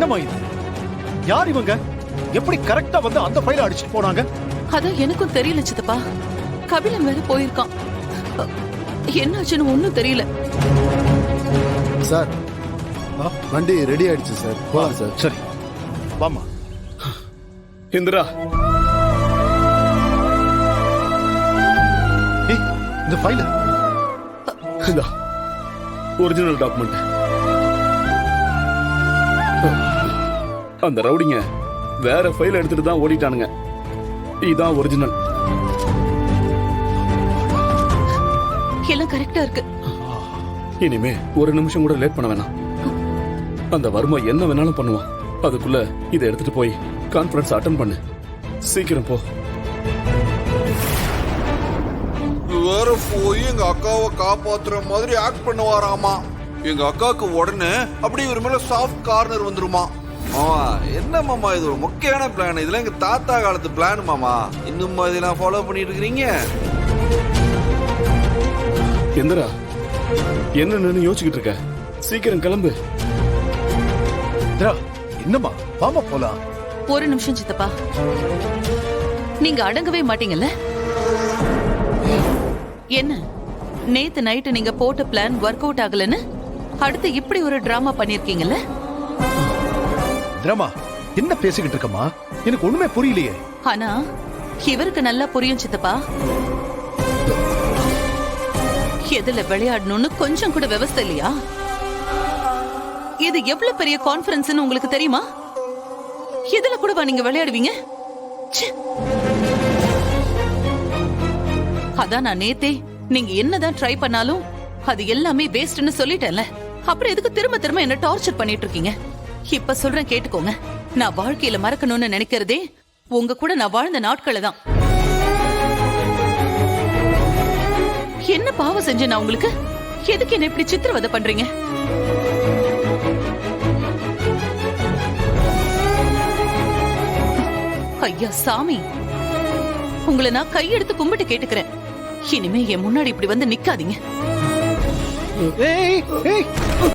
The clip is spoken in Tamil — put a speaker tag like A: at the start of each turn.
A: என்னம்மா இது? யார் இவங்க? எப்படி கரெக்டா வந்து அந்த ஃபைலை அடிச்சிட்டு போனாங்க?
B: அதான் எனக்கும் தெரியல சித்தப்பா. கபிலன் வேற போயிருக்கான். என்னாச்சுன்னு ஒண்ணும் தெரியல.
C: சார் வண்டி ரெடி ஆயிடுச்சு சார், போலாம் சார்.
A: சரி வாமா.
D: இந்திரா,
A: ஏய், இந்த ஃபைல
D: இந்த ஒரிஜினல் டாக்குமெண்ட். அந்த ரவுடிங்க வேற ஃபைல் எடுத்துட்டு தான் ஓடிட்டானுங்க. இதான் ஒரிஜினல்.
B: எல்லாம் கரெக்டா இருக்கு.
D: இனிமே ஒரு நிமிஷம் கூட லேட் பண்ண வேணாம். அந்த வர்மா என்ன வேணாலும் பண்ணுவான். அதுக்குள்ள இதை எடுத்துட்டு போய் கான்ஃபரன்ஸ் அட்டெண்ட் பண்ணு. சீக்கிரம் போ.
E: வேற போய் எங்க அக்காவை காப்பாத்துற மாதிரி ஆக்ட் பண்ணுவாராமா. எங்க அக்காவுக்கு உடனே அப்படி இவர் மேல சாஃப்ட் கார்னர் வந்துருமா. மாமா என்ன மாமா, இது ஒரு முக்கியமான பிளான். இதெல்லாம் எங்க தாத்தா காலத்து பிளான் மாமா. இன்னும் இதெல்லாம் ஃபாலோ பண்ணிட்டு இருக்கீங்க?
D: இந்திரா, என்னன்னு யோசிச்சுக்கிட்டு இருக்க? சீக்கிரம் கிளம்பு.
A: என்னம்மா, வாமா போலாம்.
B: ஒரு நிமிஷம் சித்தப்பா, நீங்க அடங்கவே மாட்டீங்கல்ல? என்ன நேத்து நைட்டு நீங்க போட்ட பிளான் ஒர்க் அவுட் ஆகலன்னு அடுத்து இப்படி ஒரு டிராமா பண்ணிருக்கீங்கல்ல?
A: திரமா, என்ன பேசிக்கிட்டு இருக்கமா? எனக்கு ஒண்ணுமே புரியலையே.
B: ஆனா இவருக்கு நல்லா புரியும் சித்தப்பா. எதுல விளையாடணும்னு கொஞ்சம் கூட விவசாய இல்லையா? இது எவ்வளவு பெரிய கான்ஃபரன்ஸ்னு உங்களுக்கு தெரியுமா? இதுல கூடவா நீங்க விளையாடுவீங்க? ச்சே. அதான் நான் நேத்தே நீங்க என்னதான் ட்ரை பண்ணாலும் அது எல்லாமே வேஸ்ட்னு சொல்லிட்டேன்ல. அப்புறம் எதுக்கு திரும்ப திரும்ப என்ன டார்ச்சர் பண்ணிட்டு இருக்கீங்க? இப்ப சொல்றேன் கேட்டுக்கோங்க. நான் வாழ்க்கையில மறக்கணும்னு நினைக்கிறதே உங்க கூட நான் வாழ்ந்த நாட்களை தான். என்ன பாவம் செஞ்சேன் நான் உங்களுக்கு? எதுக்கு என்ன இப்படி சித்திரவதை பண்றீங்க? ஐயா சாமி, உங்களை நான் கையெடுத்து கும்பிட்டு கேட்டுக்கிறேன். இனிமே என் முன்னாடி இப்படி வந்து நிக்காதீங்க.
A: ஏய் ஏய்